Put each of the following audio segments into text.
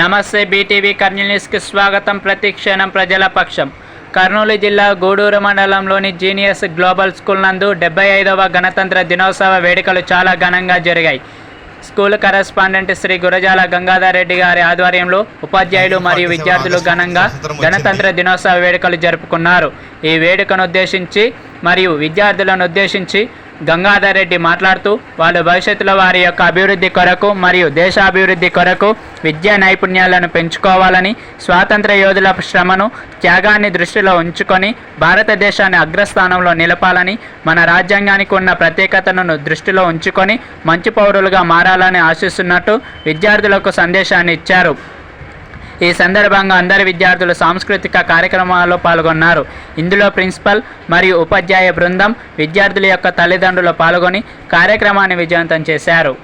నమస్తే బీటీవీ కర్నూలు న్యూస్కి స్వాగతం. ప్రతిక్షణం ప్రజల పక్షం. కర్నూలు జిల్లా గూడూరు మండలంలోని జీనియస్ గ్లోబల్ స్కూల్ నందు 75వ గణతంత్ర దినోత్సవ వేడుకలు చాలా ఘనంగా జరిగాయి. స్కూల్ కరెస్పాండెంట్ శ్రీ గురజాల గంగాధర్ రెడ్డి గారి ఆధ్వర్యంలో ఉపాధ్యాయులు మరియు విద్యార్థులు ఘనంగా గణతంత్ర దినోత్సవ వేడుకలు జరుపుకున్నారు. ఈ వేడుకను ఉద్దేశించి మరియు విద్యార్థులను ఉద్దేశించి గంగాధర్ రెడ్డి మాట్లాడుతూ వాళ్ళ భవిష్యత్తులో వారి యొక్క అభివృద్ధి కొరకు మరియు దేశాభివృద్ధి కొరకు విద్యా నైపుణ్యాలను పెంచుకోవాలని, స్వాతంత్ర యోధుల శ్రమను, త్యాగాన్ని దృష్టిలో ఉంచుకొని భారతదేశాన్ని అగ్రస్థానంలో నిలపాలని, మన రాజ్యాంగానికి ఉన్న ప్రత్యేకతను దృష్టిలో ఉంచుకొని మంచి పౌరులుగా మారాలని ఆశిస్తున్నట్టు విద్యార్థులకు సందేశాన్ని ఇచ్చారు. ఈ సందర్భంగా అందరు విద్యార్థులు సాంస్కృతిక కార్యక్రమాల్లో పాల్గొన్నారు. ఇందులో ప్రిన్సిపల్ మరియు ఉపాధ్యాయ బృందం, విద్యార్థుల యొక్క తల్లిదండ్రులు పాల్గొని కార్యక్రమాన్ని విజయవంతం చేశారు.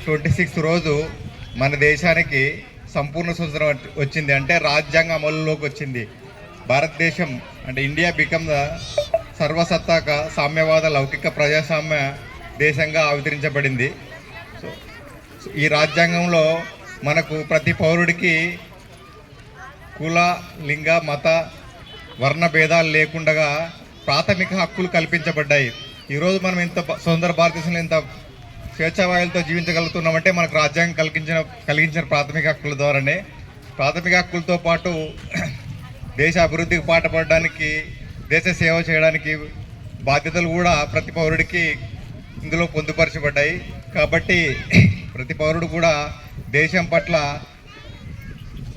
26 రోజు మన దేశానికి సంపూర్ణ స్వతంత్రం వచ్చింది. అంటే రాజ్యాంగ అమలులోకి వచ్చింది. భారతదేశం అంటే ఇండియా బికమ్ ద సర్వసత్తాక సామ్యవాద లౌకిక ప్రజాస్వామ్య దేశంగా అవతరించబడింది. సో ఈ రాజ్యాంగంలో మనకు ప్రతి పౌరుడికి కుల, లింగ, మత, వర్ణ భేదాలు లేకుండా ప్రాథమిక హక్కులు కల్పించబడ్డాయి. ఈరోజు మనం ఇంత స్వతంత్ర భారతదేశంలో ఇంత స్వేచ్ఛావాయులతో జీవించగలుగుతున్నామంటే మనకు రాజ్యాంగం కలిగించిన ప్రాథమిక హక్కుల ద్వారానే. ప్రాథమిక హక్కులతో పాటు దేశ అభివృద్ధికి పాటుపడడానికి, దేశ సేవ చేయడానికి బాధ్యతలు కూడా ప్రతి పౌరుడికి ఇందులో పొందుపరచబడ్డాయి. కాబట్టి ప్రతి పౌరుడు కూడా దేశం పట్ల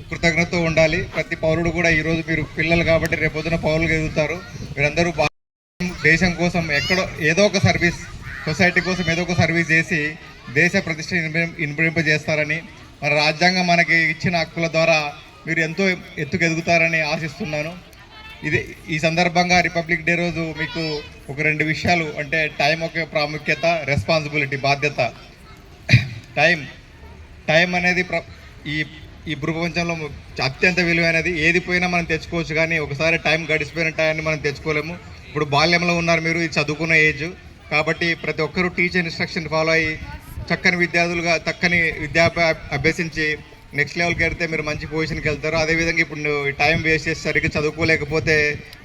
కృతజ్ఞతతో ఉండాలి. ప్రతి పౌరుడు కూడా ఈరోజు మీరు పిల్లలు కాబట్టి రేపొద్దున పౌరులుగా ఎదుగుతారు. మీరందరూ దేశం కోసం ఎక్కడో ఏదో ఒక సర్వీస్, సొసైటీ కోసం ఏదో ఒక సర్వీస్ చేసి దేశ ప్రతిష్టని ఇనుపరింపజేస్తారని, మన రాజ్యాంగం మనకి ఇచ్చిన హక్కుల ద్వారా మీరు ఎంతో ఎత్తుకు ఎదుగుతారని ఆశిస్తున్నాను. ఈ సందర్భంగా రిపబ్లిక్ డే రోజు మీకు ఒక 2 విషయాలు, అంటే టైం ఒక ప్రాముఖ్యత, రెస్పాన్సిబిలిటీ బాధ్యత. టైం అనేది ఈ ప్రపంచంలో అత్యంత విలువైనది. ఏది పోయినా మనం తెచ్చుకోవచ్చు, కానీ ఒకసారి టైం గడిచిపోయిన టైంని మనం తెచ్చుకోలేము. ఇప్పుడు బాల్యంలో ఉన్నారు మీరు, ఇది చదువుకున్న ఏజ్ కాబట్టి ప్రతి ఒక్కరూ టీచర్ ఇన్స్ట్రక్షన్ ఫాలో అయ్యి చక్కని విద్య అభ్యసించి నెక్స్ట్ లెవెల్కి వెళ్తే మీరు మంచి పొజిషన్కి వెళ్తారు. అదేవిధంగా ఇప్పుడు టైం వేస్ట్ చేసి సరిగ్గా చదువుకోలేకపోతే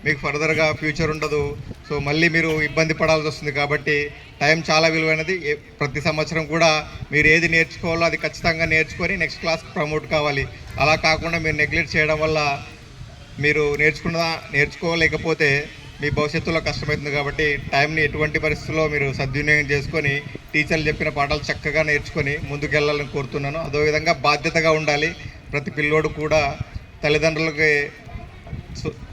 మీకు ఫర్దర్గా ఫ్యూచర్ ఉండదు. సో మళ్ళీ మీరు ఇబ్బంది పడాల్సి వస్తుంది. కాబట్టి టైం చాలా విలువైనది. ప్రతి సంవత్సరం కూడా మీరు ఏది నేర్చుకోవాలో అది ఖచ్చితంగా నేర్చుకొని నెక్స్ట్ క్లాస్కి ప్రమోట్ కావాలి. అలా కాకుండా మీరు నెగ్లెక్ట్ చేయడం వల్ల మీరు నేర్చుకోలేకపోతే మీ భవిష్యత్తులో కష్టమవుతుంది. కాబట్టి టైంని ఎటువంటి పరిస్థితుల్లో మీరు సద్వినియోగం చేసుకొని టీచర్లు చెప్పిన పాఠాలు చక్కగా నేర్చుకొని ముందుకెళ్ళాలని కోరుతున్నాను. అదేవిధంగా బాధ్యతగా ఉండాలి. ప్రతి పిల్లోడు కూడా తల్లిదండ్రులకి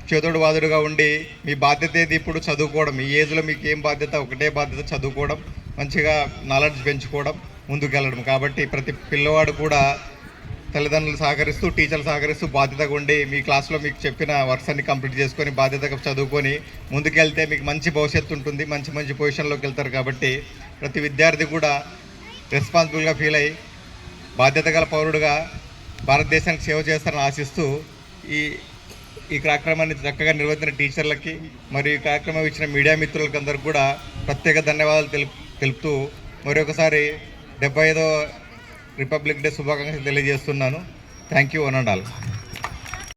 చేదోడు వాదుడుగా ఉండి మీ బాధ్యత ఏది ఇప్పుడు చదువుకోవడం. ఈ ఏజ్లో మీకు ఏం బాధ్యత? ఒకటే బాధ్యత, చదువుకోవడం, మంచిగా నాలెడ్జ్ పెంచుకోవడం, ముందుకెళ్ళడం. కాబట్టి ప్రతి పిల్లవాడు కూడా తల్లిదండ్రులు సహకరిస్తూ, టీచర్లు సహకరిస్తూ బాధ్యతగా ఉండి మీ క్లాస్లో మీకు చెప్పిన వర్క్స్ అన్ని కంప్లీట్ చేసుకొని బాధ్యతగా చదువుకొని ముందుకెళ్తే మీకు మంచి భవిష్యత్తు ఉంటుంది, మంచి పొజిషన్లోకి వెళ్తారు. కాబట్టి ప్రతి విద్యార్థి కూడా రెస్పాన్సిబుల్గా ఫీల్ అయ్యి బాధ్యత గల పౌరుడుగా భారతదేశానికి సేవ చేస్తారని ఆశిస్తూ ఈ కార్యక్రమాన్ని చక్కగా నిర్వహించిన టీచర్లకి మరియు ఈ కార్యక్రమం ఇచ్చిన మీడియా మిత్రులకి అందరికీ కూడా ప్రత్యేక ధన్యవాదాలు తెలుపుతూ మరొకసారి 75వ రిపబ్లిక్ డే శుభాకాంక్షలు తెలియజేస్తున్నాను. Thank you one and all.